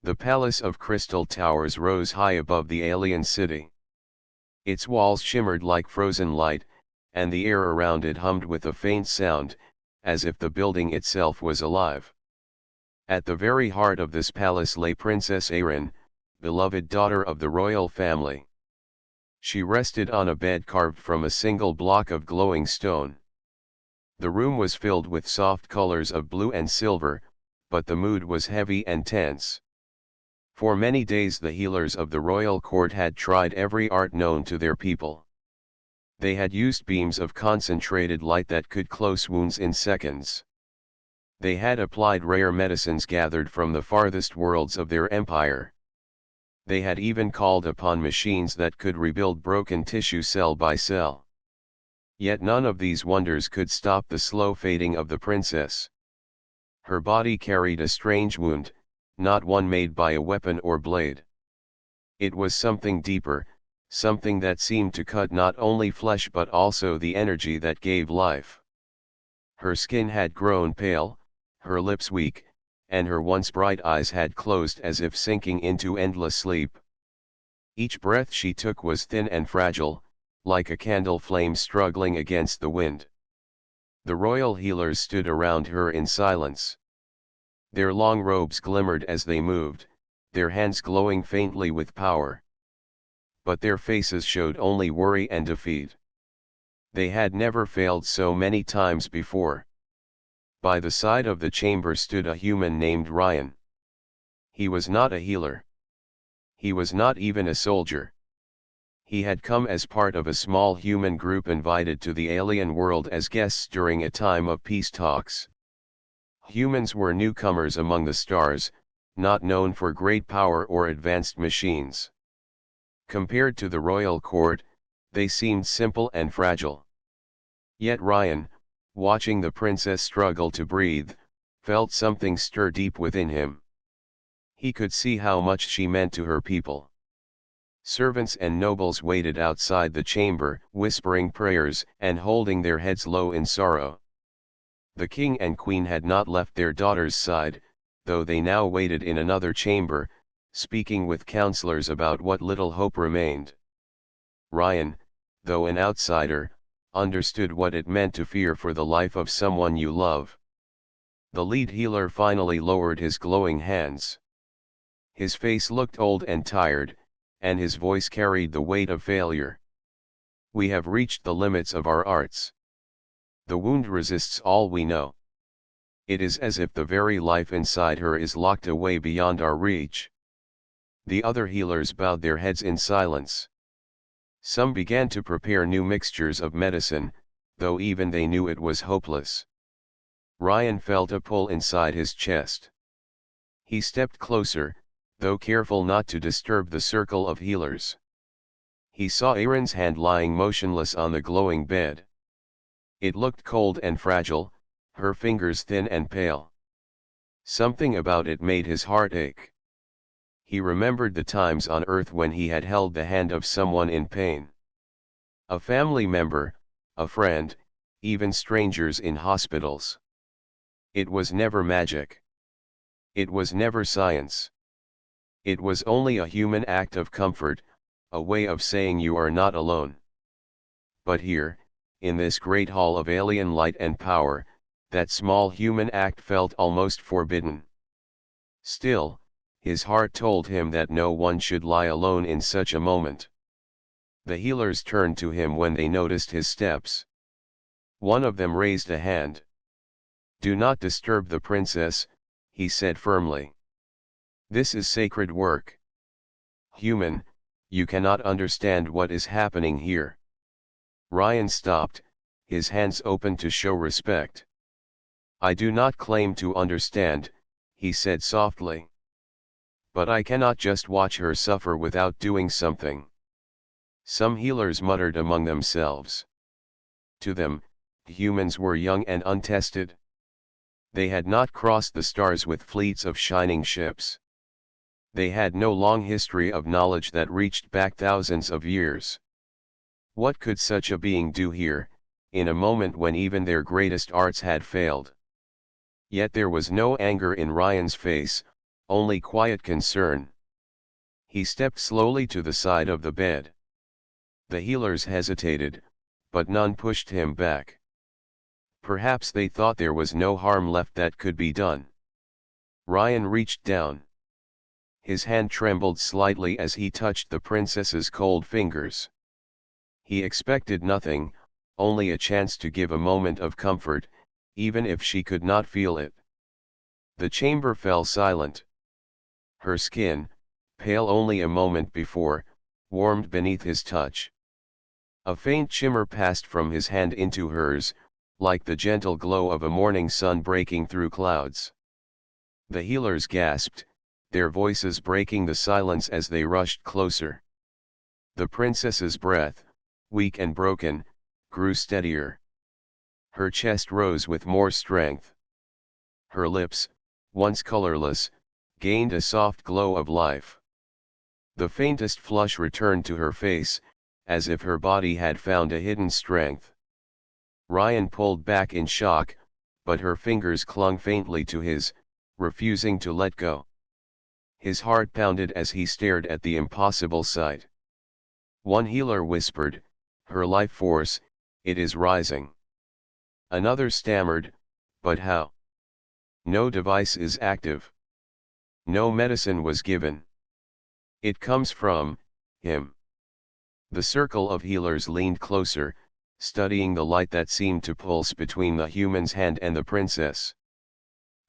The palace of crystal towers rose high above the alien city. Its walls shimmered like frozen light, and the air around it hummed with a faint sound, as if the building itself was alive. At the very heart of this palace lay Princess Erin, beloved daughter of the royal family. She rested on a bed carved from a single block of glowing stone. The room was filled with soft colors of blue and silver, but the mood was heavy and tense. For many days the healers of the royal court had tried every art known to their people. They had used beams of concentrated light that could close wounds in seconds. They had applied rare medicines gathered from the farthest worlds of their empire. They had even called upon machines that could rebuild broken tissue cell by cell. Yet none of these wonders could stop the slow fading of the princess. Her body carried a strange wound, not one made by a weapon or blade. It was something deeper, something that seemed to cut not only flesh but also the energy that gave life. Her skin had grown pale, her lips weak, and her once bright eyes had closed as if sinking into endless sleep. Each breath she took was thin and fragile, like a candle flame struggling against the wind. The royal healers stood around her in silence. Their long robes glimmered as they moved, their hands glowing faintly with power. But their faces showed only worry and defeat. They had never failed so many times before. By the side of the chamber stood a human named Ryan. He was not a healer. He was not even a soldier. He had come as part of a small human group invited to the alien world as guests during a time of peace talks. Humans were newcomers among the stars, not known for great power or advanced machines. Compared to the royal court, they seemed simple and fragile. Yet Ryan, watching the princess struggle to breathe, felt something stir deep within him. He could see how much she meant to her people. Servants and nobles waited outside the chamber, whispering prayers and holding their heads low in sorrow. The king and queen had not left their daughter's side, though they now waited in another chamber, speaking with counselors about what little hope remained. Ryan, though an outsider, understood what it meant to fear for the life of someone you love. The lead healer finally lowered his glowing hands. His face looked old and tired, and his voice carried the weight of failure. We have reached the limits of our arts. The wound resists all we know. It is as if the very life inside her is locked away beyond our reach. The other healers bowed their heads in silence. Some began to prepare new mixtures of medicine, though even they knew it was hopeless. Ryan felt a pull inside his chest. He stepped closer, though careful not to disturb the circle of healers. He saw Erin's hand lying motionless on the glowing bed. It looked cold and fragile, her fingers thin and pale. Something about it made his heart ache. He remembered the times on Earth when he had held the hand of someone in pain. A family member, a friend, even strangers in hospitals. It was never magic. It was never science. It was only a human act of comfort, a way of saying you are not alone. But here, in this great hall of alien light and power, that small human act felt almost forbidden. Still, his heart told him that no one should lie alone in such a moment. The healers turned to him when they noticed his steps. One of them raised a hand. "Do not disturb the princess," he said firmly. "This is sacred work. Human, you cannot understand what is happening here." Ryan stopped, his hands open to show respect. "I do not claim to understand," he said softly. "But I cannot just watch her suffer without doing something." Some healers muttered among themselves. To them, humans were young and untested. They had not crossed the stars with fleets of shining ships. They had no long history of knowledge that reached back thousands of years. What could such a being do here, in a moment when even their greatest arts had failed? Yet there was no anger in Ryan's face, only quiet concern. He stepped slowly to the side of the bed. The healers hesitated, but none pushed him back. Perhaps they thought there was no harm left that could be done. Ryan reached down. His hand trembled slightly as he touched the princess's cold fingers. He expected nothing, only a chance to give a moment of comfort, even if she could not feel it. The chamber fell silent. Her skin, pale only a moment before, warmed beneath his touch. A faint shimmer passed from his hand into hers, like the gentle glow of a morning sun breaking through clouds. The healers gasped, their voices breaking the silence as they rushed closer. The princess's breath, weak and broken, grew steadier. Her chest rose with more strength. Her lips, once colorless, gained a soft glow of life. The faintest flush returned to her face, as if her body had found a hidden strength. Ryan pulled back in shock, but her fingers clung faintly to his, refusing to let go. His heart pounded as he stared at the impossible sight. One healer whispered, "Her life force, it is rising." Another stammered, "But how? No device is active. No medicine was given. It comes from him." The circle of healers leaned closer, studying the light that seemed to pulse between the human's hand and the princess.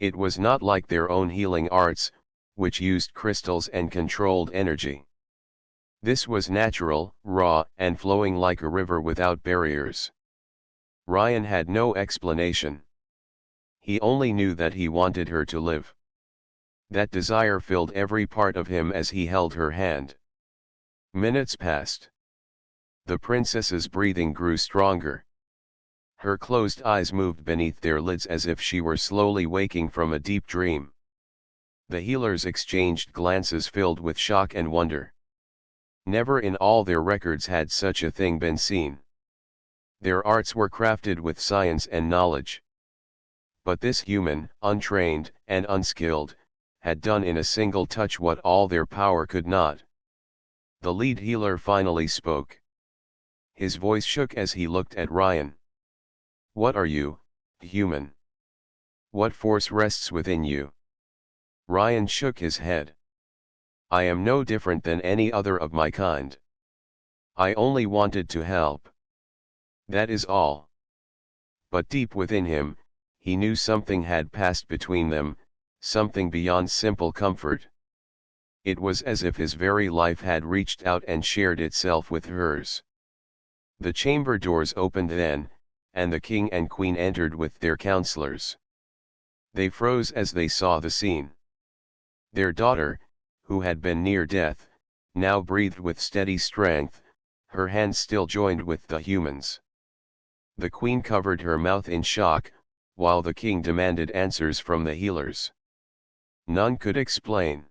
It was not like their own healing arts, which used crystals and controlled energy. This was natural, raw, and flowing like a river without barriers. Ryan had no explanation. He only knew that he wanted her to live. That desire filled every part of him as he held her hand. Minutes passed. The princess's breathing grew stronger. Her closed eyes moved beneath their lids as if she were slowly waking from a deep dream. The healers exchanged glances filled with shock and wonder. Never in all their records had such a thing been seen. Their arts were crafted with science and knowledge. But this human, untrained and unskilled, had done in a single touch what all their power could not. The lead healer finally spoke. His voice shook as he looked at Ryan. "What are you, human? What force rests within you?" Ryan shook his head. "I am no different than any other of my kind. I only wanted to help. That is all." But deep within him, he knew something had passed between them, something beyond simple comfort. It was as if his very life had reached out and shared itself with hers. The chamber doors opened then, and the king and queen entered with their counselors. They froze as they saw the scene. Their daughter, who had been near death, now breathed with steady strength, her hands still joined with the human's. The queen covered her mouth in shock, while the king demanded answers from the healers. None could explain.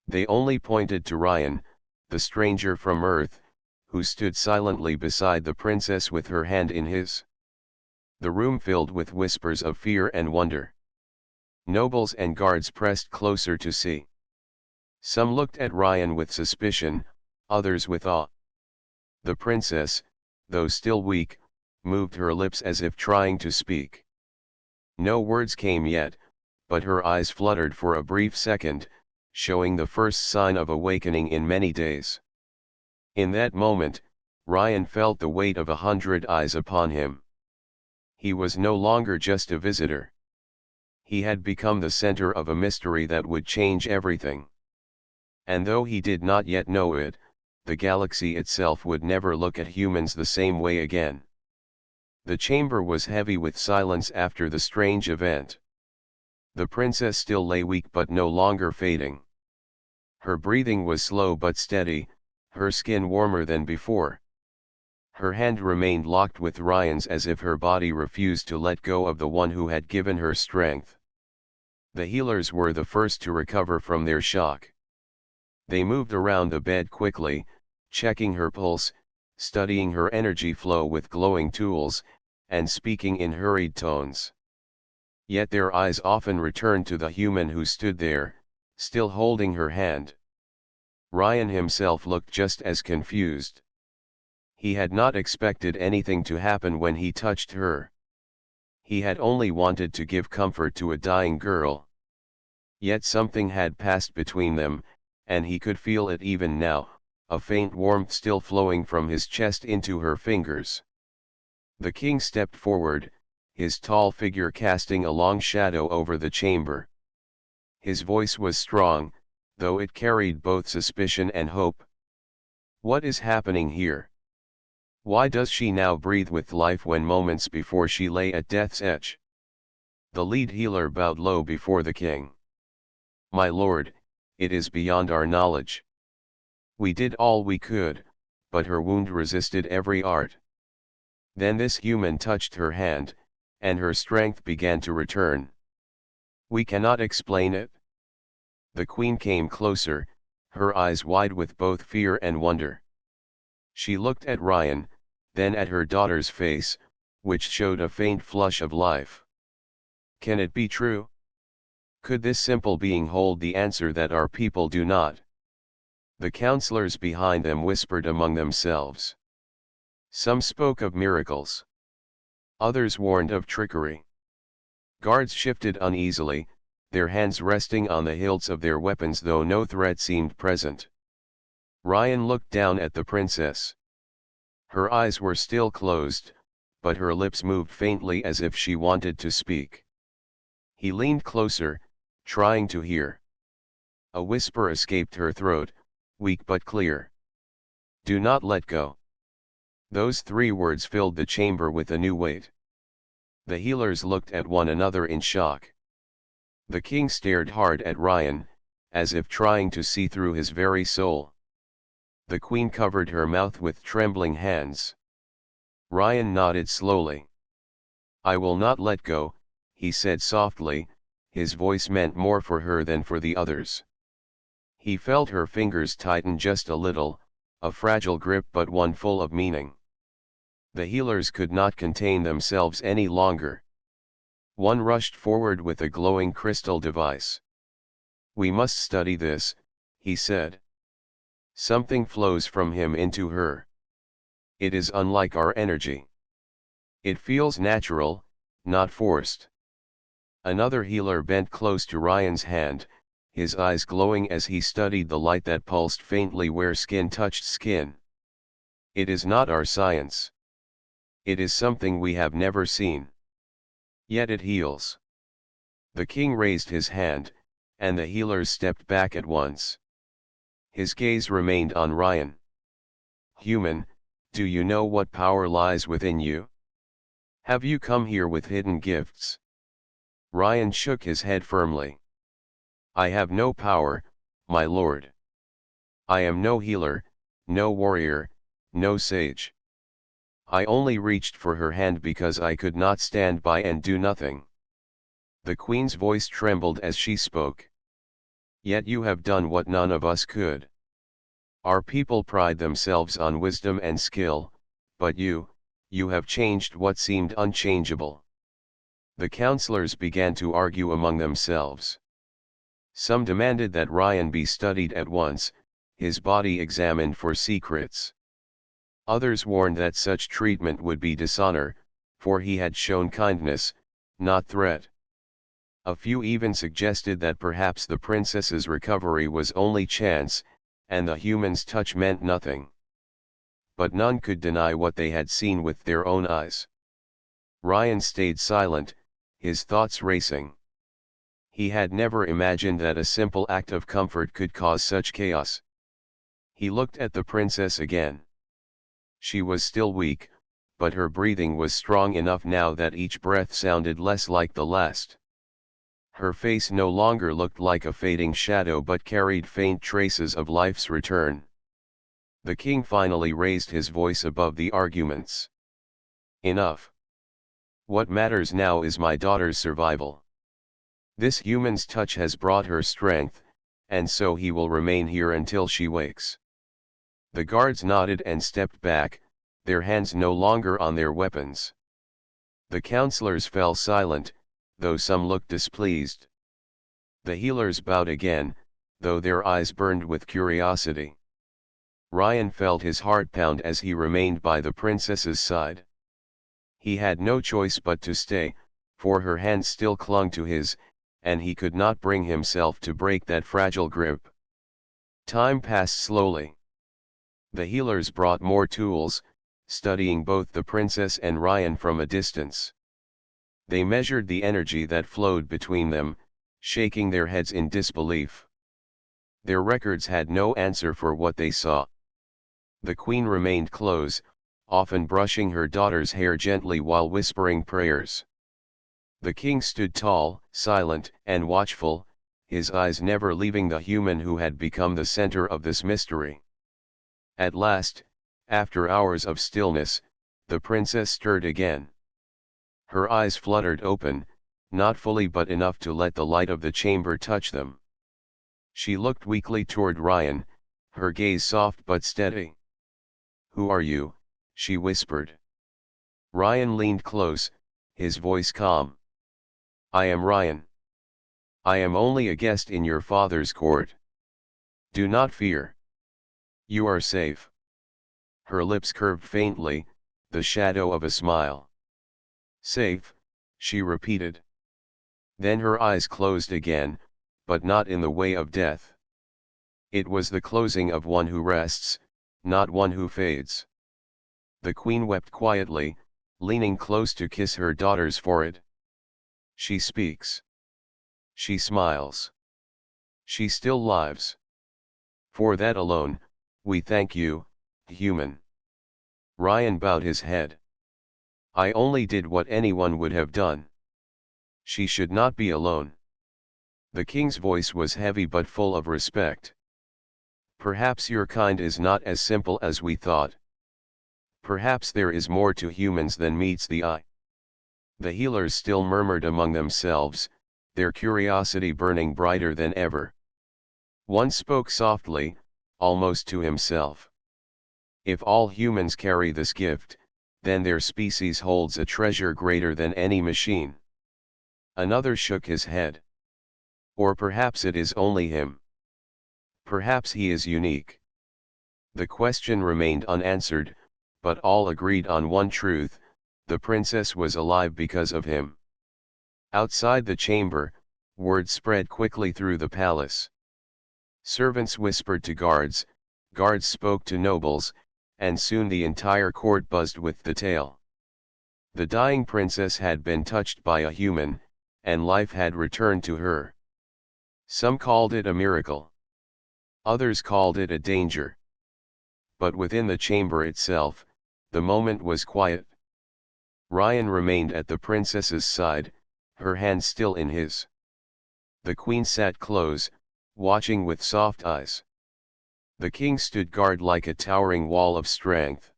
They only pointed to Ryan, the stranger from Earth, who stood silently beside the princess with her hand in his. The room filled with whispers of fear and wonder. Nobles and guards pressed closer to see. Some looked at Ryan with suspicion, others with awe. The princess, though still weak, moved her lips as if trying to speak. No words came yet, but her eyes fluttered for a brief second, showing the first sign of awakening in many days. In that moment, Ryan felt the weight of 100 eyes upon him. He was no longer just a visitor. He had become the center of a mystery that would change everything. And though he did not yet know it, the galaxy itself would never look at humans the same way again. The chamber was heavy with silence after the strange event. The princess still lay weak but no longer fading. Her breathing was slow but steady, her skin warmer than before. Her hand remained locked with Ryan's as if her body refused to let go of the one who had given her strength. The healers were the first to recover from their shock. They moved around the bed quickly, checking her pulse, studying her energy flow with glowing tools, and speaking in hurried tones. Yet their eyes often returned to the human who stood there, still holding her hand. Ryan himself looked just as confused. He had not expected anything to happen when he touched her. He had only wanted to give comfort to a dying girl. Yet something had passed between them, and he could feel it even now, a faint warmth still flowing from his chest into her fingers. The king stepped forward, his tall figure casting a long shadow over the chamber. His voice was strong, though it carried both suspicion and hope. "What is happening here? Why does she now breathe with life when moments before she lay at death's edge?" The lead healer bowed low before the king. "My lord, it is beyond our knowledge. We did all we could, but her wound resisted every art." Then this human touched her hand, and her strength began to return. "We cannot explain it." The queen came closer, her eyes wide with both fear and wonder. She looked at Ryan, then at her daughter's face, which showed a faint flush of life. "Can it be true? Could this simple being hold the answer that our people do not?" The counselors behind them whispered among themselves. Some spoke of miracles. Others warned of trickery. Guards shifted uneasily, their hands resting on the hilts of their weapons though no threat seemed present. Ryan looked down at the princess. Her eyes were still closed, but her lips moved faintly as if she wanted to speak. He leaned closer, trying to hear. A whisper escaped her throat, weak but clear. "Do not let go." Those 3 words filled the chamber with a new weight. The healers looked at one another in shock. The king stared hard at Ryan, as if trying to see through his very soul. The queen covered her mouth with trembling hands. Ryan nodded slowly. "I will not let go," he said softly, his voice meant more for her than for the others. He felt her fingers tighten just a little, a fragile grip but one full of meaning. The healers could not contain themselves any longer. One rushed forward with a glowing crystal device. "We must study this," he said. "Something flows from him into her. It is unlike our energy. It feels natural, not forced." Another healer bent close to Ryan's hand, his eyes glowing as he studied the light that pulsed faintly where skin touched skin. "It is not our science. It is something we have never seen. Yet it heals." The king raised his hand, and the healers stepped back at once. His gaze remained on Ryan. "Human, do you know what power lies within you? Have you come here with hidden gifts?" Ryan shook his head firmly. "I have no power, my lord. I am no healer, no warrior, no sage. I only reached for her hand because I could not stand by and do nothing." The queen's voice trembled as she spoke. "Yet you have done what none of us could. Our people pride themselves on wisdom and skill, but you have changed what seemed unchangeable." The counselors began to argue among themselves. Some demanded that Ryan be studied at once, his body examined for secrets. Others warned that such treatment would be dishonor, for he had shown kindness, not threat. A few even suggested that perhaps the princess's recovery was only chance, and the human's touch meant nothing. But none could deny what they had seen with their own eyes. Ryan stayed silent, his thoughts racing. He had never imagined that a simple act of comfort could cause such chaos. He looked at the princess again. She was still weak, but her breathing was strong enough now that each breath sounded less like the last. Her face no longer looked like a fading shadow but carried faint traces of life's return. The king finally raised his voice above the arguments. "Enough. What matters now is my daughter's survival. This human's touch has brought her strength, and so he will remain here until she wakes." The guards nodded and stepped back, their hands no longer on their weapons. The counselors fell silent, though some looked displeased. The healers bowed again, though their eyes burned with curiosity. Ryan felt his heart pound as he remained by the princess's side. He had no choice but to stay, for her hand still clung to his, and he could not bring himself to break that fragile grip. Time passed slowly. The healers brought more tools, studying both the princess and Ryan from a distance. They measured the energy that flowed between them, shaking their heads in disbelief. Their records had no answer for what they saw. The queen remained close, often brushing her daughter's hair gently while whispering prayers. The king stood tall, silent, and watchful, his eyes never leaving the human who had become the center of this mystery. At last, after hours of stillness, the princess stirred again. Her eyes fluttered open, not fully but enough to let the light of the chamber touch them. She looked weakly toward Ryan, her gaze soft but steady. "Who are you?" she whispered. Ryan leaned close, his voice calm. "I am Ryan. I am only a guest in your father's court. Do not fear. You are safe." Her lips curved faintly, the shadow of a smile. "Safe," she repeated. Then her eyes closed again, but not in the way of death. It was the closing of one who rests, not one who fades. The queen wept quietly, leaning close to kiss her daughter's forehead. She speaks. She smiles. She still lives. For that alone, we thank you, human. Ryan bowed his head. "I only did what anyone would have done. She should not be alone." The king's voice was heavy but full of respect. "Perhaps your kind is not as simple as we thought. Perhaps there is more to humans than meets the eye." The healers still murmured among themselves, their curiosity burning brighter than ever. One spoke softly, almost to himself. "If all humans carry this gift, then their species holds a treasure greater than any machine." Another shook his head. "Or perhaps it is only him. Perhaps he is unique." The question remained unanswered, but all agreed on one truth: the princess was alive because of him. Outside the chamber, word spread quickly through the palace. Servants whispered to guards, guards spoke to nobles, and soon the entire court buzzed with the tale. The dying princess had been touched by a human, and life had returned to her. Some called it a miracle. Others called it a danger. But within the chamber itself, the moment was quiet. Ryan remained at the princess's side, her hand still in his. The queen sat close, watching with soft eyes. The king stood guard like a towering wall of strength.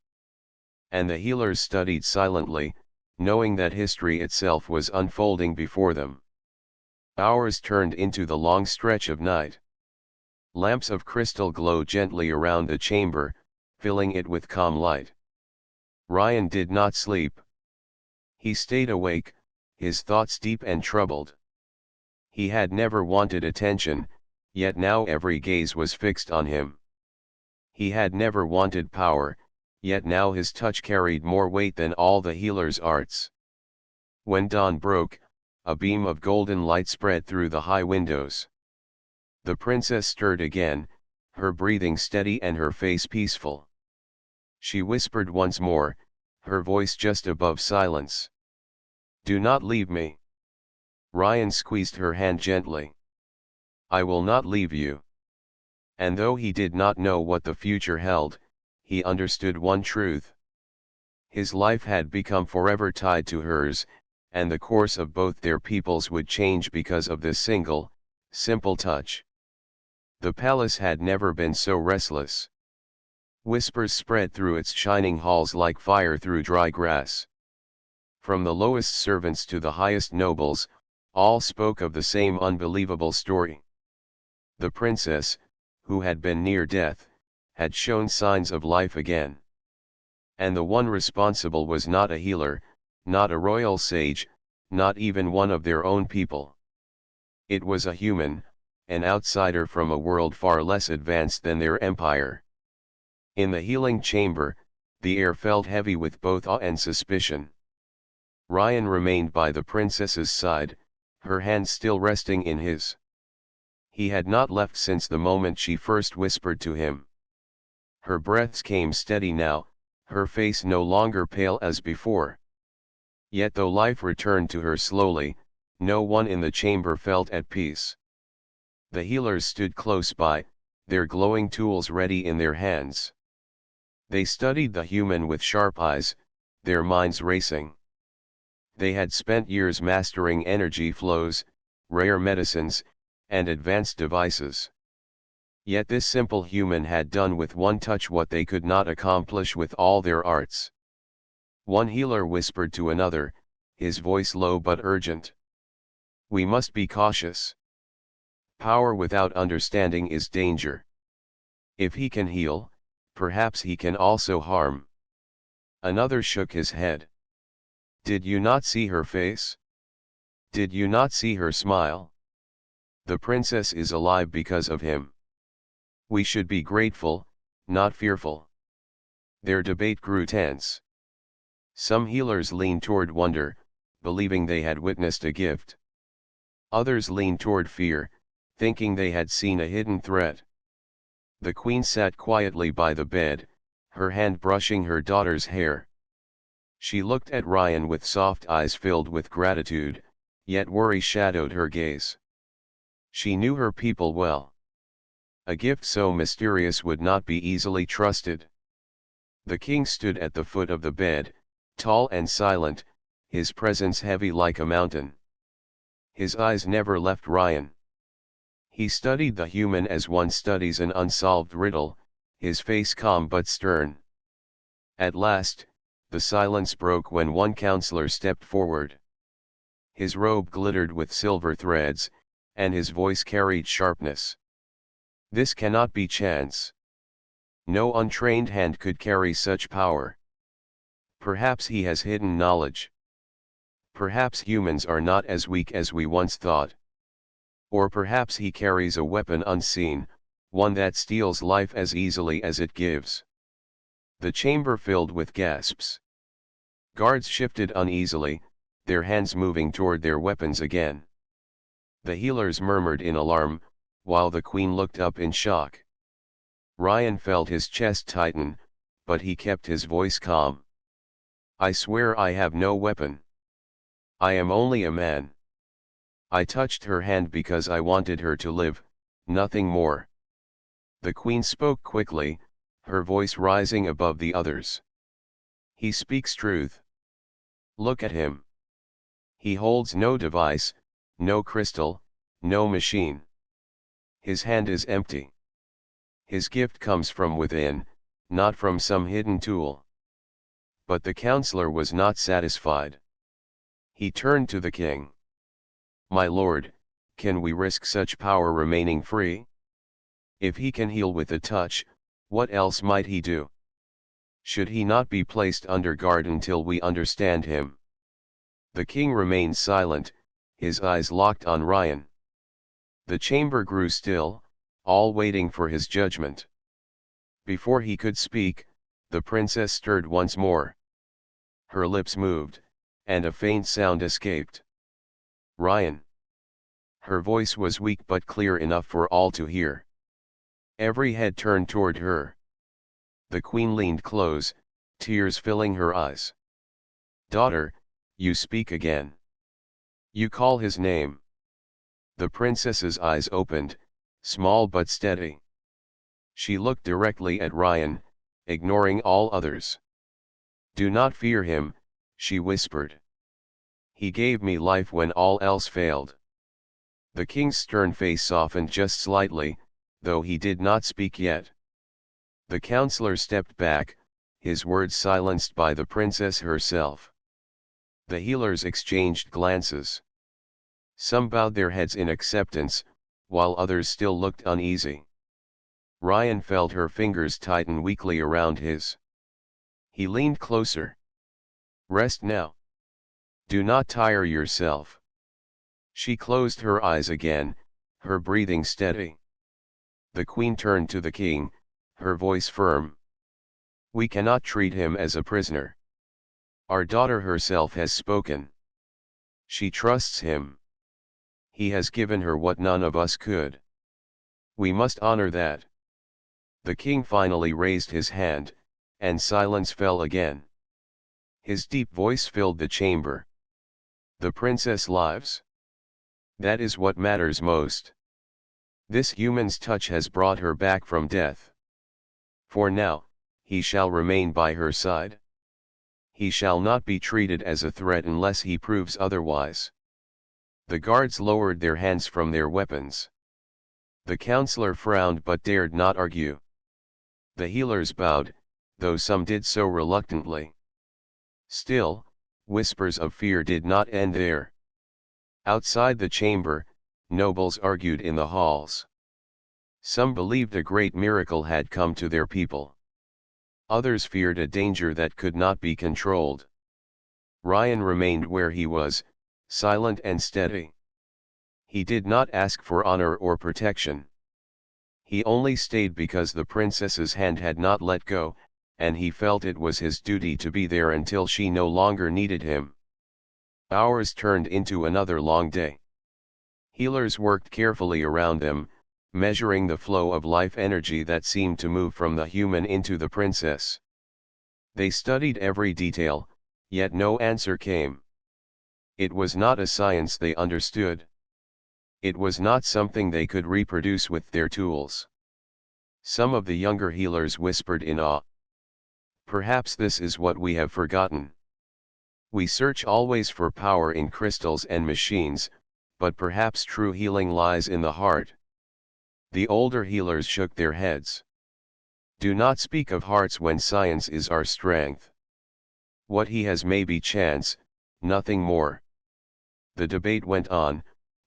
And the healers studied silently, knowing that history itself was unfolding before them. Hours turned into the long stretch of night. Lamps of crystal glowed gently around the chamber, filling it with calm light. Ryan did not sleep. He stayed awake, his thoughts deep and troubled. He had never wanted attention, yet now every gaze was fixed on him. He had never wanted power, yet now his touch carried more weight than all the healer's arts. When dawn broke, a beam of golden light spread through the high windows. The princess stirred again, her breathing steady and her face peaceful. She whispered once more, her voice just above silence. "Do not leave me." Ryan squeezed her hand gently. "I will not leave you." And though he did not know what the future held, he understood one truth. His life had become forever tied to hers, and the course of both their peoples would change because of this single, simple touch. The palace had never been so restless. Whispers spread through its shining halls like fire through dry grass. From the lowest servants to the highest nobles, all spoke of the same unbelievable story. The princess, who had been near death, had shown signs of life again. And the one responsible was not a healer, not a royal sage, not even one of their own people. It was a human, an outsider from a world far less advanced than their empire. In the healing chamber, the air felt heavy with both awe and suspicion. Ryan remained by the princess's side, her hand still resting in his. He had not left since the moment she first whispered to him. Her breaths came steady now, her face no longer pale as before. Yet though life returned to her slowly, no one in the chamber felt at peace. The healers stood close by, their glowing tools ready in their hands. They studied the human with sharp eyes, their minds racing. They had spent years mastering energy flows, rare medicines, and advanced devices. Yet this simple human had done with one touch what they could not accomplish with all their arts. One healer whispered to another, his voice low but urgent. "We must be cautious. Power without understanding is danger. If he can heal, perhaps he can also harm." Another shook his head. "Did you not see her face? Did you not see her smile? The princess is alive because of him. We should be grateful, not fearful." Their debate grew tense. Some healers leaned toward wonder, believing they had witnessed a gift. Others leaned toward fear, thinking they had seen a hidden threat. The queen sat quietly by the bed, her hand brushing her daughter's hair. She looked at Ryan with soft eyes filled with gratitude, yet worry shadowed her gaze. She knew her people well. A gift so mysterious would not be easily trusted. The king stood at the foot of the bed, tall and silent, his presence heavy like a mountain. His eyes never left Ryan. He studied the human as one studies an unsolved riddle, his face calm but stern. At last, the silence broke when one counselor stepped forward. His robe glittered with silver threads, and his voice carried sharpness. "This cannot be chance. No untrained hand could carry such power. Perhaps he has hidden knowledge. Perhaps humans are not as weak as we once thought. Or perhaps he carries a weapon unseen, one that steals life as easily as it gives." The chamber filled with gasps. Guards shifted uneasily, their hands moving toward their weapons again. The healers murmured in alarm, while the queen looked up in shock. Ryan felt his chest tighten, but he kept his voice calm. "I swear I have no weapon. I am only a man. I touched her hand because I wanted her to live, nothing more." The queen spoke quickly, her voice rising above the others. "He speaks truth. Look at him. He holds no device, no crystal, no machine. His hand is empty. His gift comes from within, not from some hidden tool." But the counselor was not satisfied. He turned to the king. "My lord, can we risk such power remaining free? If he can heal with a touch, what else might he do? Should he not be placed under guard until we understand him?" The king remained silent, his eyes locked on Ryan. The chamber grew still, all waiting for his judgment. Before he could speak, the princess stirred once more. Her lips moved, and a faint sound escaped. "Ryan." Her voice was weak but clear enough for all to hear. Every head turned toward her. The queen leaned close, tears filling her eyes. "Daughter, you speak again. You call his name." The princess's eyes opened, small but steady. She looked directly at Ryan, ignoring all others. "Do not fear him," she whispered. "He gave me life when all else failed." The king's stern face softened just slightly, though he did not speak yet. The counselor stepped back, his words silenced by the princess herself. The healers exchanged glances. Some bowed their heads in acceptance, while others still looked uneasy. Ryan felt her fingers tighten weakly around his. He leaned closer. "Rest now. Do not tire yourself." She closed her eyes again, her breathing steady. The queen turned to the king, her voice firm. We cannot treat him as a prisoner. Our daughter herself has spoken. She trusts him. He has given her what none of us could. We must honor that. The king finally raised his hand, and silence fell again. His deep voice filled the chamber. The princess lives. That is what matters most. This human's touch has brought her back from death. For now, he shall remain by her side. He shall not be treated as a threat unless he proves otherwise. The guards lowered their hands from their weapons. The counselor frowned but dared not argue. The healers bowed, though some did so reluctantly. Still, whispers of fear did not end there. Outside the chamber, nobles argued in the halls. Some believed a great miracle had come to their people. Others feared a danger that could not be controlled. Ryan remained where he was, silent and steady. He did not ask for honor or protection. He only stayed because the princess's hand had not let go, and he felt it was his duty to be there until she no longer needed him. Hours turned into another long day. Healers worked carefully around them, measuring the flow of life energy that seemed to move from the human into the princess. They studied every detail, yet no answer came. It was not a science they understood. It was not something they could reproduce with their tools. Some of the younger healers whispered in awe. Perhaps this is what we have forgotten. We search always for power in crystals and machines, but perhaps true healing lies in the heart. The older healers shook their heads. Do not speak of hearts when science is our strength. What he has may be chance, nothing more. The debate went on,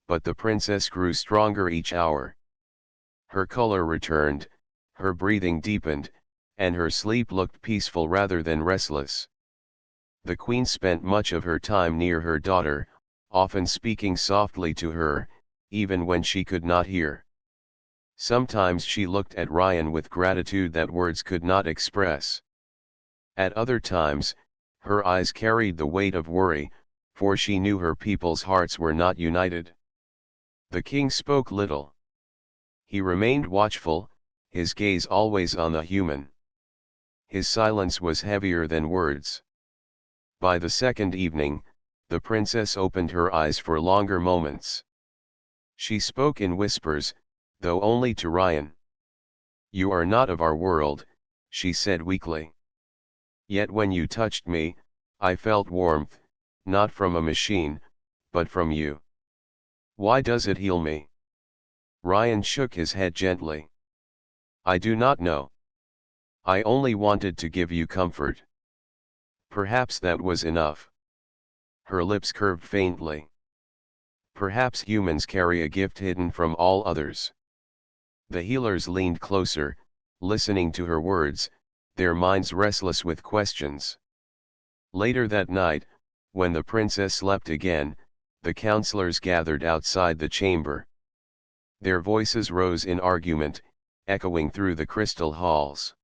but the princess grew stronger each hour. Her color returned, her breathing deepened, and her sleep looked peaceful rather than restless. The queen spent much of her time near her daughter, often speaking softly to her, even when she could not hear. Sometimes she looked at Ryan with gratitude that words could not express. At other times, her eyes carried the weight of worry, for she knew her people's hearts were not united. The king spoke little. He remained watchful, his gaze always on the human. His silence was heavier than words. By the second evening, the princess opened her eyes for longer moments. She spoke in whispers, though only to Ryan. You are not of our world, she said weakly. Yet when you touched me, I felt warmth, not from a machine, but from you. Why does it heal me? Ryan shook his head gently. I do not know. I only wanted to give you comfort. Perhaps that was enough. Her lips curved faintly. Perhaps humans carry a gift hidden from all others. The healers leaned closer, listening to her words, their minds restless with questions. Later that night, when the princess slept again, the counselors gathered outside the chamber. Their voices rose in argument, echoing through the crystal halls.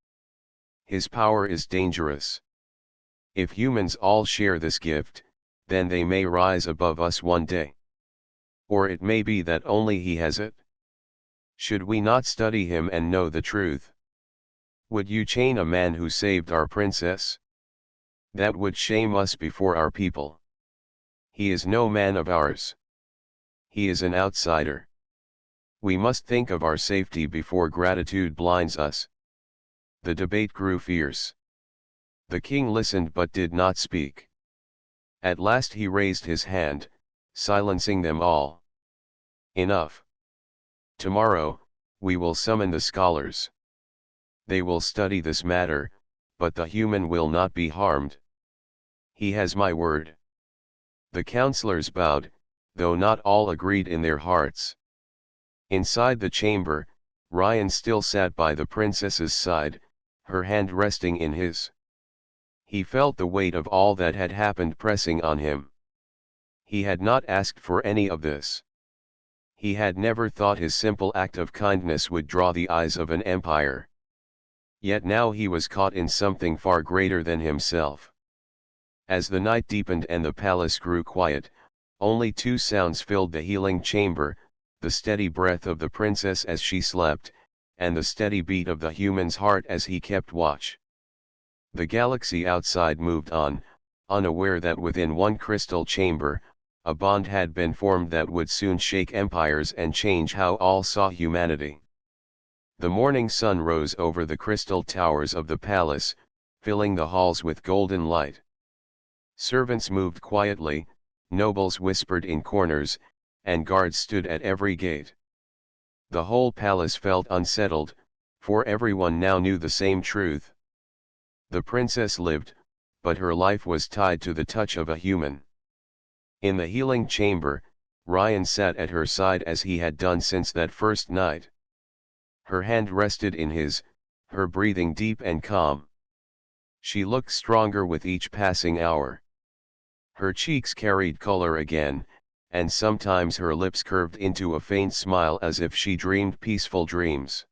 His power is dangerous. If humans all share this gift, then they may rise above us one day. Or it may be that only he has it. Should we not study him and know the truth? Would you chain a man who saved our princess? That would shame us before our people. He is no man of ours. He is an outsider. We must think of our safety before gratitude blinds us. The debate grew fierce. The king listened but did not speak. At last he raised his hand, silencing them all. Enough. Tomorrow, we will summon the scholars. They will study this matter, but the human will not be harmed. He has my word. The counselors bowed, though not all agreed in their hearts. Inside the chamber, Ryan still sat by the princess's side, her hand resting in his. He felt the weight of all that had happened pressing on him. He had not asked for any of this. He had never thought his simple act of kindness would draw the eyes of an empire. Yet now he was caught in something far greater than himself. As the night deepened and the palace grew quiet, only two sounds filled the healing chamber, the steady breath of the princess as she slept, and the steady beat of the human's heart as he kept watch. The galaxy outside moved on, unaware that within one crystal chamber, a bond had been formed that would soon shake empires and change how all saw humanity. The morning sun rose over the crystal towers of the palace, filling the halls with golden light. Servants moved quietly, nobles whispered in corners, and guards stood at every gate. The whole palace felt unsettled, for everyone now knew the same truth. The princess lived, but her life was tied to the touch of a human. In the healing chamber, Ryan sat at her side as he had done since that first night. Her hand rested in his, her breathing deep and calm. She looked stronger with each passing hour. Her cheeks carried color again, and sometimes her lips curved into a faint smile as if she dreamed peaceful dreams.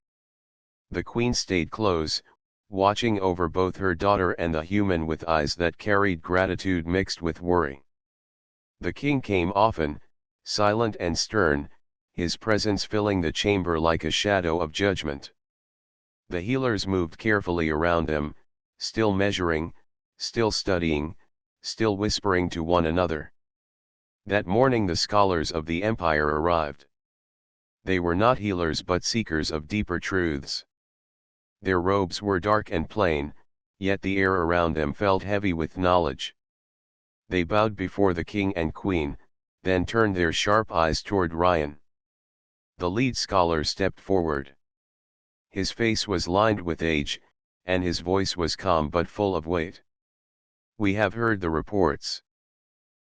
The queen stayed close, watching over both her daughter and the human with eyes that carried gratitude mixed with worry. The king came often, silent and stern, his presence filling the chamber like a shadow of judgment. The healers moved carefully around them, still measuring, still studying, still whispering to one another. That morning the scholars of the empire arrived. They were not healers but seekers of deeper truths. Their robes were dark and plain, yet the air around them felt heavy with knowledge. They bowed before the king and queen, then turned their sharp eyes toward Ryan. The lead scholar stepped forward. His face was lined with age, and his voice was calm but full of weight. We have heard the reports.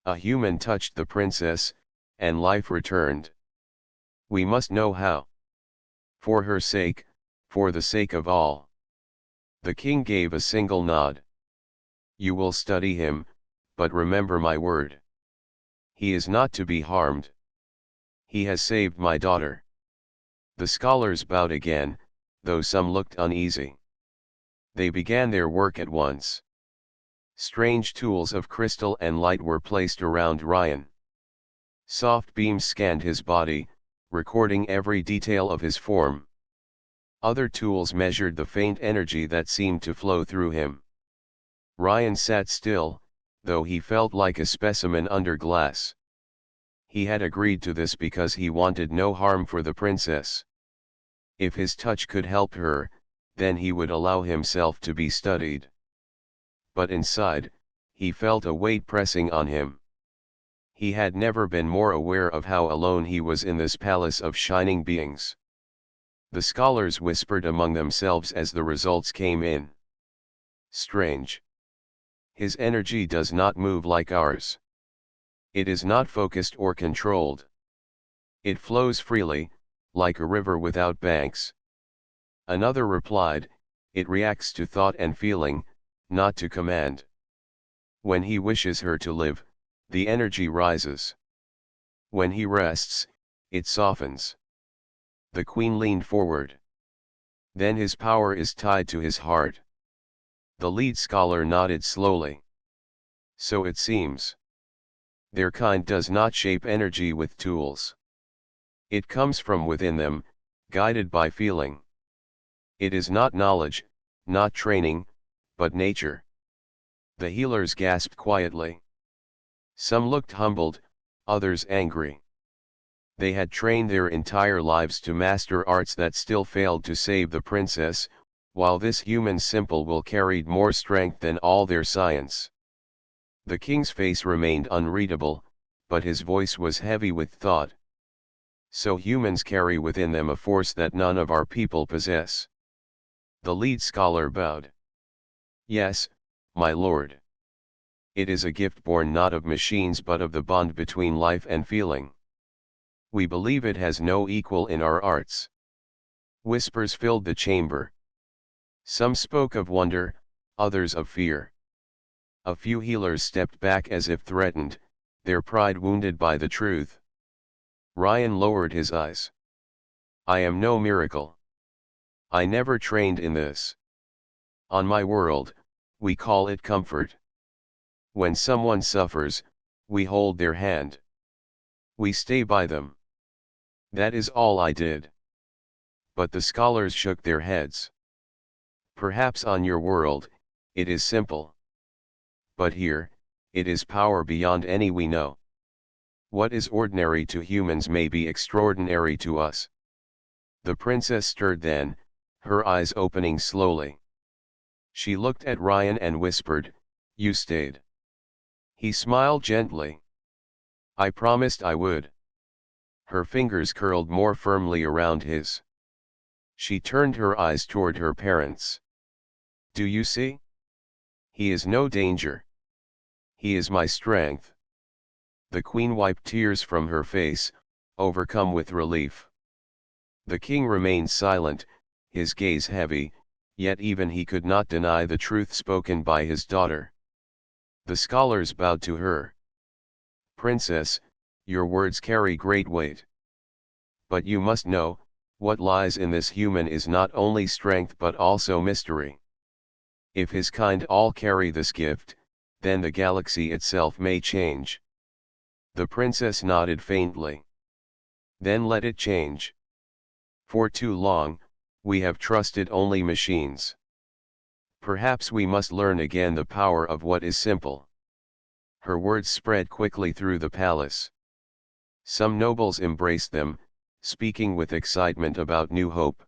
A human touched the princess, and life returned. We must know how. For her sake, for the sake of all. The king gave a single nod. You will study him, but remember my word. He is not to be harmed. He has saved my daughter. The scholars bowed again, though some looked uneasy. They began their work at once. Strange tools of crystal and light were placed around Ryan. Soft beams scanned his body, recording every detail of his form. Other tools measured the faint energy that seemed to flow through him. Ryan sat still, though he felt like a specimen under glass. He had agreed to this because he wanted no harm for the princess. If his touch could help her, then he would allow himself to be studied. But inside, he felt a weight pressing on him. He had never been more aware of how alone he was in this palace of shining beings. The scholars whispered among themselves as the results came in. Strange. His energy does not move like ours. It is not focused or controlled. It flows freely, like a river without banks. Another replied, it reacts to thought and feeling, not to command. When he wishes her to live, the energy rises. When he rests, it softens. The queen leaned forward. Then his power is tied to his heart. The lead scholar nodded slowly. So it seems. Their kind does not shape energy with tools. It comes from within them, guided by feeling. It is not knowledge, not training, but nature. The healers gasped quietly. Some looked humbled, others angry. They had trained their entire lives to master arts that still failed to save the princess, while this human simple will carried more strength than all their science. The king's face remained unreadable, but his voice was heavy with thought. So humans carry within them a force that none of our people possess. The lead scholar bowed. Yes, my lord. It is a gift born not of machines but of the bond between life and feeling. We believe it has no equal in our arts. Whispers filled the chamber. Some spoke of wonder, others of fear. A few healers stepped back as if threatened, their pride wounded by the truth. Ryan lowered his eyes. I am no miracle. I never trained in this. On my world, we call it comfort. When someone suffers, we hold their hand. We stay by them. That is all I did. But the scholars shook their heads. Perhaps on your world, it is simple. But here, it is power beyond any we know. What is ordinary to humans may be extraordinary to us. The princess stirred then, her eyes opening slowly. She looked at Ryan and whispered, "You stayed." He smiled gently. "I promised I would." Her fingers curled more firmly around his. She turned her eyes toward her parents. "Do you see? He is no danger. He is my strength." The queen wiped tears from her face, overcome with relief. The king remained silent, his gaze heavy, yet even he could not deny the truth spoken by his daughter. The scholars bowed to her. "Princess, your words carry great weight. But you must know, what lies in this human is not only strength but also mystery. If his kind all carry this gift, then the galaxy itself may change." The princess nodded faintly. "Then let it change. For too long, we have trusted only machines. Perhaps we must learn again the power of what is simple." Her words spread quickly through the palace. Some nobles embraced them, speaking with excitement about new hope.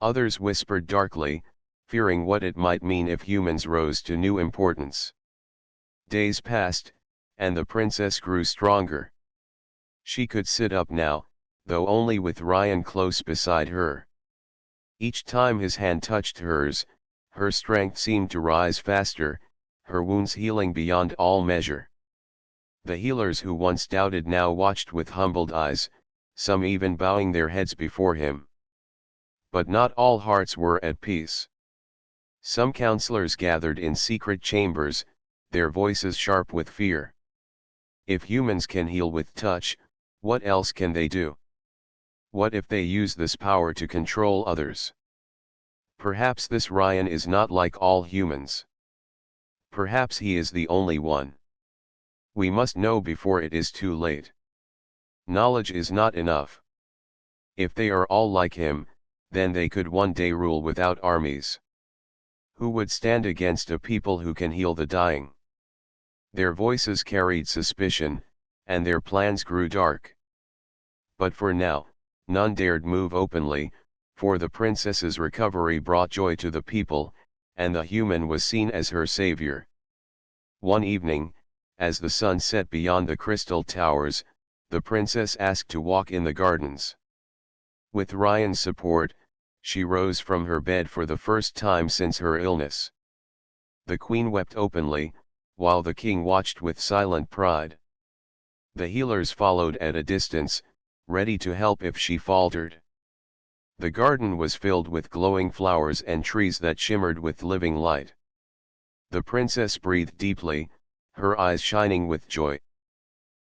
Others whispered darkly, fearing what it might mean if humans rose to new importance. Days passed, and the princess grew stronger. She could sit up now, though only with Ryan close beside her. Each time his hand touched hers, her strength seemed to rise faster, her wounds healing beyond all measure. The healers who once doubted now watched with humbled eyes, some even bowing their heads before him. But not all hearts were at peace. Some counselors gathered in secret chambers, their voices sharp with fear. If humans can heal with touch, what else can they do? What if they use this power to control others? Perhaps this Ryan is not like all humans. Perhaps he is the only one. We must know before it is too late. Knowledge is not enough. If they are all like him, then they could one day rule without armies. Who would stand against a people who can heal the dying? Their voices carried suspicion, and their plans grew dark. But for now, none dared move openly, for the princess's recovery brought joy to the people, and the human was seen as her savior. One evening, as the sun set beyond the crystal towers, the princess asked to walk in the gardens. With Ryan's support, she rose from her bed for the first time since her illness. The queen wept openly, while the king watched with silent pride. The healers followed at a distance, ready to help if she faltered. The garden was filled with glowing flowers and trees that shimmered with living light. The princess breathed deeply, her eyes shining with joy.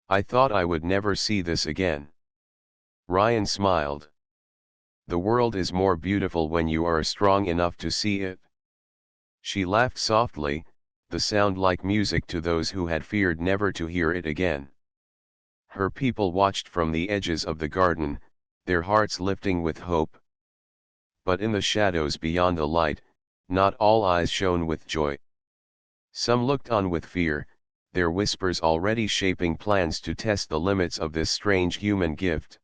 "I thought I would never see this again." Ryan smiled. "The world is more beautiful when you are strong enough to see it." She laughed softly, the sound like music to those who had feared never to hear it again. Her people watched from the edges of the garden, their hearts lifting with hope. But in the shadows beyond the light, not all eyes shone with joy. Some looked on with fear, their whispers already shaping plans to test the limits of this strange human gift.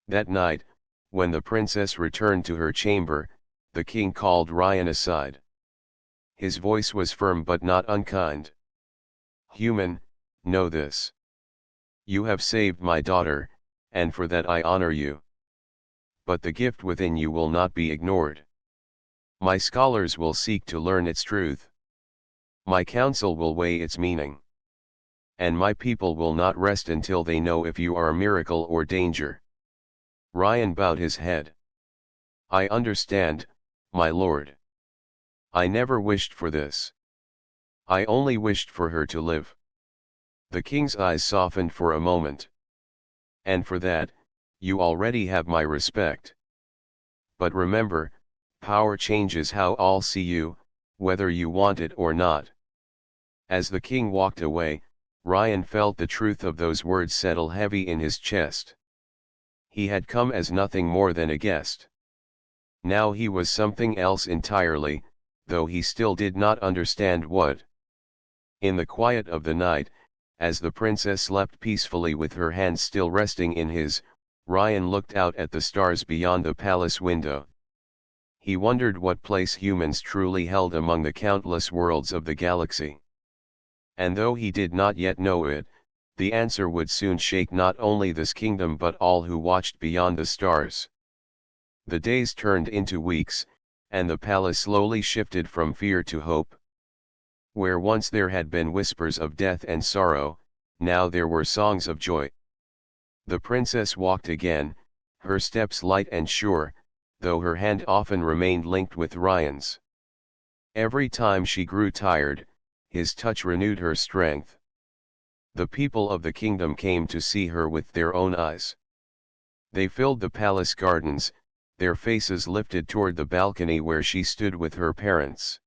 That night, when the princess returned to her chamber, the king called Ryan aside. His voice was firm but not unkind. "Human, know this. You have saved my daughter, and for that I honor you. But the gift within you will not be ignored. My scholars will seek to learn its truth. My council will weigh its meaning. And my people will not rest until they know if you are a miracle or danger." Ryan bowed his head. "I understand, my lord. I never wished for this. I only wished for her to live." The king's eyes softened for a moment. and for that, you already have my respect. But remember, power changes how all see you, whether you want it or not. As the king walked away, Ryan felt the truth of those words settle heavy in his chest. He had come as nothing more than a guest. Now he was something else entirely, though he still did not understand what. In the quiet of the night, as the princess slept peacefully with her hands still resting in his, Ryan looked out at the stars beyond the palace window. He wondered what place humans truly held among the countless worlds of the galaxy. And though he did not yet know it, the answer would soon shake not only this kingdom but all who watched beyond the stars. The days turned into weeks, and the palace slowly shifted from fear to hope. Where once there had been whispers of death and sorrow, now there were songs of joy. The princess walked again, her steps light and sure, though her hand often remained linked with Ryan's. Every time she grew tired, his touch renewed her strength. The people of the kingdom came to see her with their own eyes. They filled the palace gardens, their faces lifted toward the balcony where she stood with her parents.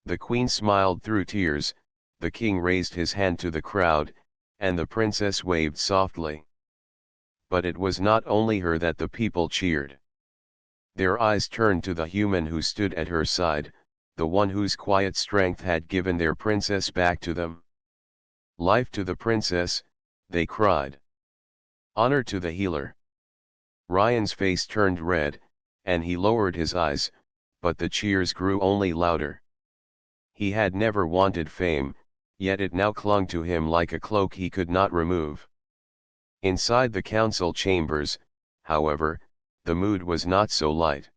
The queen smiled through tears, the king raised his hand to the crowd, and the princess waved softly. But it was not only her that the people cheered. Their eyes turned to the human who stood at her side, the one whose quiet strength had given their princess back to them. Life to the princess, they cried. Honor to the healer. Ryan's face turned red, and he lowered his eyes, but the cheers grew only louder. He had never wanted fame, yet it now clung to him like a cloak he could not remove. Inside the council chambers, however, the mood was not so light.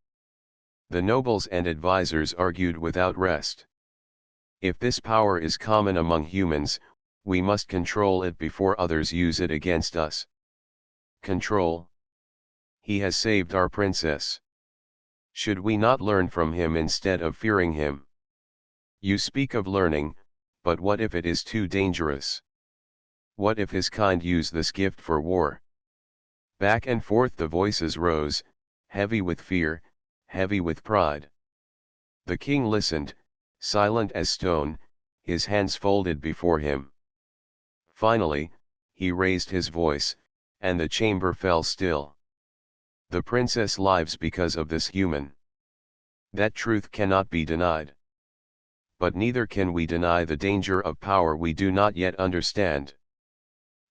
The nobles and advisors argued without rest. If this power is common among humans, we must control it before others use it against us. Control? He has saved our princess. Should we not learn from him instead of fearing him? You speak of learning, but what if it is too dangerous? What if his kind use this gift for war? Back and forth the voices rose, heavy with fear, heavy with pride. The king listened, silent as stone, his hands folded before him. Finally, he raised his voice, and the chamber fell still. The princess lives because of this human. That truth cannot be denied. But neither can we deny the danger of power we do not yet understand.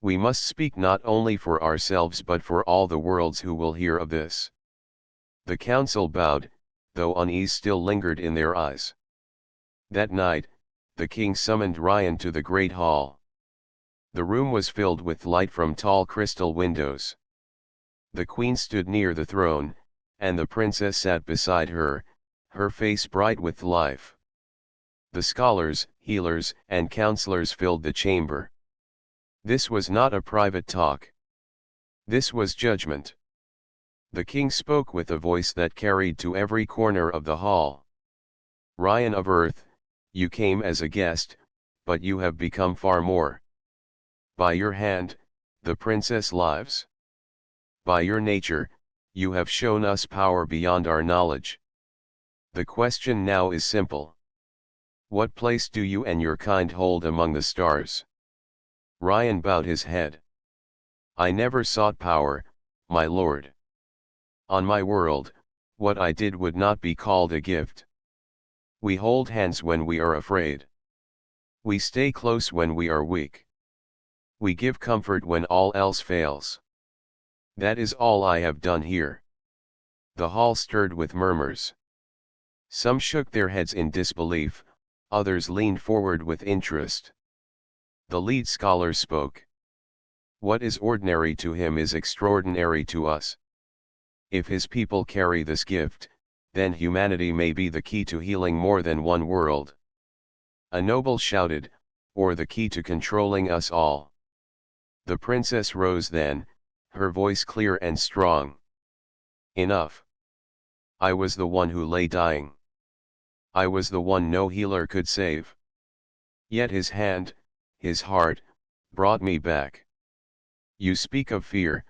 We must speak not only for ourselves but for all the worlds who will hear of this. The council bowed, though unease still lingered in their eyes. That night, the king summoned Ryan to the great hall. The room was filled with light from tall crystal windows. The queen stood near the throne, and the princess sat beside her, her face bright with life. The scholars, healers, and counselors filled the chamber. This was not a private talk. This was judgment. The king spoke with a voice that carried to every corner of the hall. Ryan of Earth, you came as a guest, but you have become far more. By your hand, the princess lives. By your nature, you have shown us power beyond our knowledge. The question now is simple. What place do you and your kind hold among the stars? Ryan bowed his head. I never sought power, my lord. On my world, what I did would not be called a gift. We hold hands when we are afraid. We stay close when we are weak. We give comfort when all else fails. That is all I have done here. The hall stirred with murmurs. Some shook their heads in disbelief, others leaned forward with interest. The lead scholar spoke. What is ordinary to him is extraordinary to us. If his people carry this gift, then humanity may be the key to healing more than one world. A noble shouted, or the key to controlling us all. The princess rose then, her voice clear and strong. Enough. I was the one who lay dying. I was the one no healer could save. Yet his hand, his heart, brought me back. You speak of fear,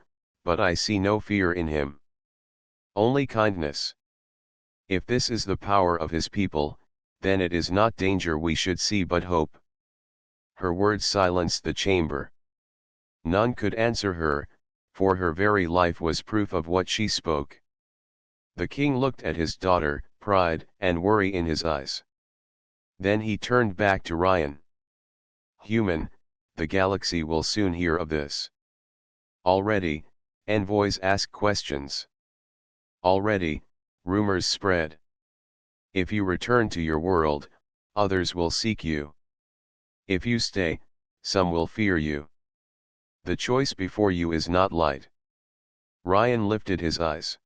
but I see no fear in him. Only kindness. If this is the power of his people, then it is not danger we should see but hope. Her words silenced the chamber. None could answer her, for her very life was proof of what she spoke. The king looked at his daughter, pride and worry in his eyes. Then he turned back to Ryan. Human, the galaxy will soon hear of this. Already, envoys ask questions. Already, rumors spread. If you return to your world, others will seek you. If you stay, some will fear you. The choice before you is not light. Ryan lifted his eyes.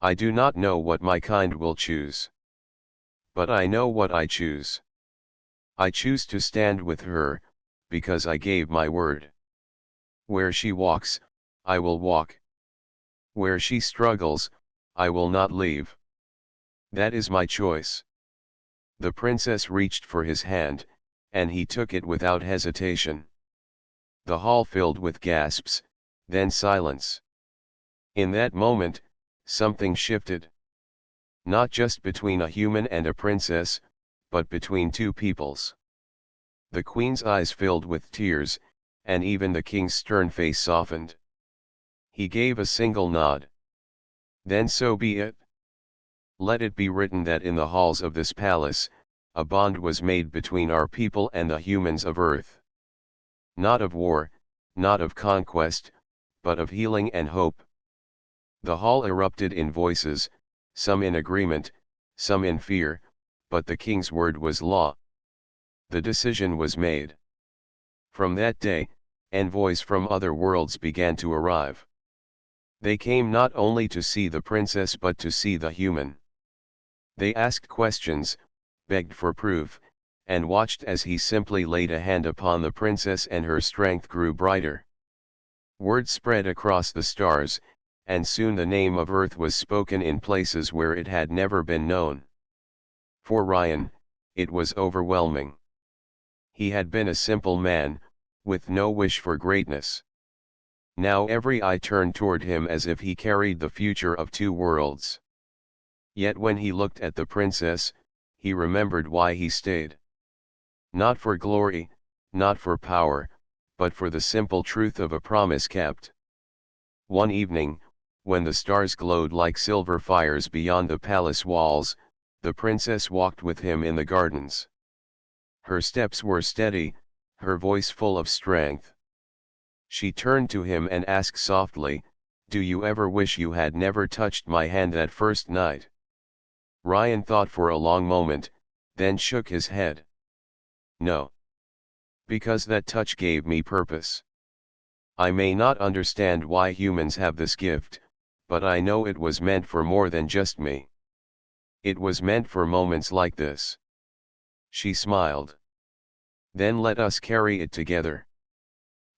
I do not know what my kind will choose. But I know what I choose. I choose to stand with her, because I gave my word. Where she walks, I will walk. Where she struggles, I will not leave. That is my choice. The princess reached for his hand, and he took it without hesitation. The hall filled with gasps, then silence. In that moment, something shifted. Not just between a human and a princess, but between two peoples. The queen's eyes filled with tears, and even the king's stern face softened. He gave a single nod. Then so be it. Let it be written that in the halls of this palace, a bond was made between our people and the humans of Earth. Not of war, not of conquest, but of healing and hope. The hall erupted in voices, some in agreement, some in fear, but the king's word was law. The decision was made. From that day, envoys from other worlds began to arrive. They came not only to see the princess but to see the human. They asked questions, begged for proof, and watched as he simply laid a hand upon the princess and her strength grew brighter. Word spread across the stars, and soon the name of Earth was spoken in places where it had never been known. For Ryan, it was overwhelming. He had been a simple man, with no wish for greatness. Now every eye turned toward him as if he carried the future of two worlds. Yet when he looked at the princess, he remembered why he stayed. Not for glory, not for power, but for the simple truth of a promise kept. One evening, when the stars glowed like silver fires beyond the palace walls, the princess walked with him in the gardens. Her steps were steady, her voice full of strength. She turned to him and asked softly, "Do you ever wish you had never touched my hand that first night?" Ryan thought for a long moment, then shook his head. No. Because that touch gave me purpose. I may not understand why humans have this gift, but I know it was meant for more than just me. It was meant for moments like this. She smiled. Then let us carry it together.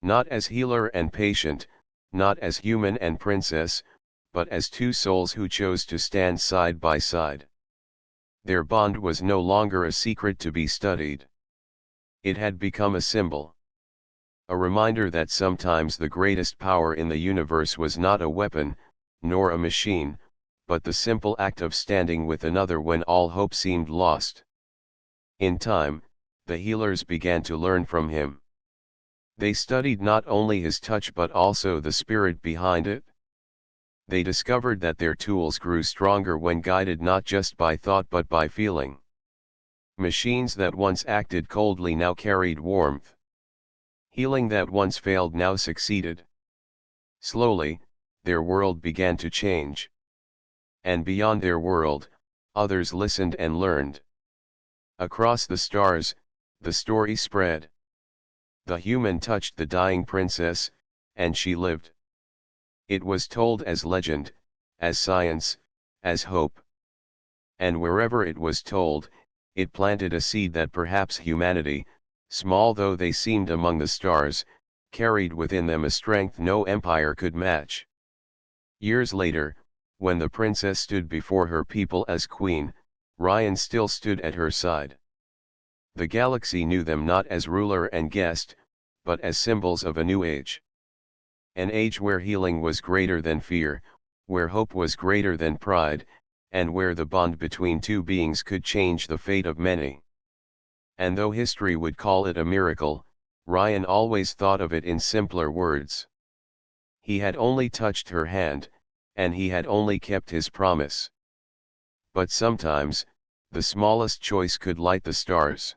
Not as healer and patient, not as human and princess, but as two souls who chose to stand side by side. Their bond was no longer a secret to be studied. It had become a symbol. A reminder that sometimes the greatest power in the universe was not a weapon, nor a machine, but the simple act of standing with another when all hope seemed lost. In time, the healers began to learn from him. They studied not only his touch but also the spirit behind it. They discovered that their tools grew stronger when guided not just by thought but by feeling. Machines that once acted coldly now carried warmth. Healing that once failed now succeeded. Slowly, their world began to change. And beyond their world, others listened and learned. Across the stars, the story spread. The human touched the dying princess, and she lived. It was told as legend, as science, as hope. And wherever it was told, it planted a seed that perhaps humanity, small though they seemed among the stars, carried within them a strength no empire could match. Years later, when the princess stood before her people as queen, Ryan still stood at her side. The galaxy knew them not as ruler and guest, but as symbols of a new age. An age where healing was greater than fear, where hope was greater than pride, and where the bond between two beings could change the fate of many. And though history would call it a miracle, Ryan always thought of it in simpler words. He had only touched her hand, and he had only kept his promise. But sometimes, the smallest choice could light the stars.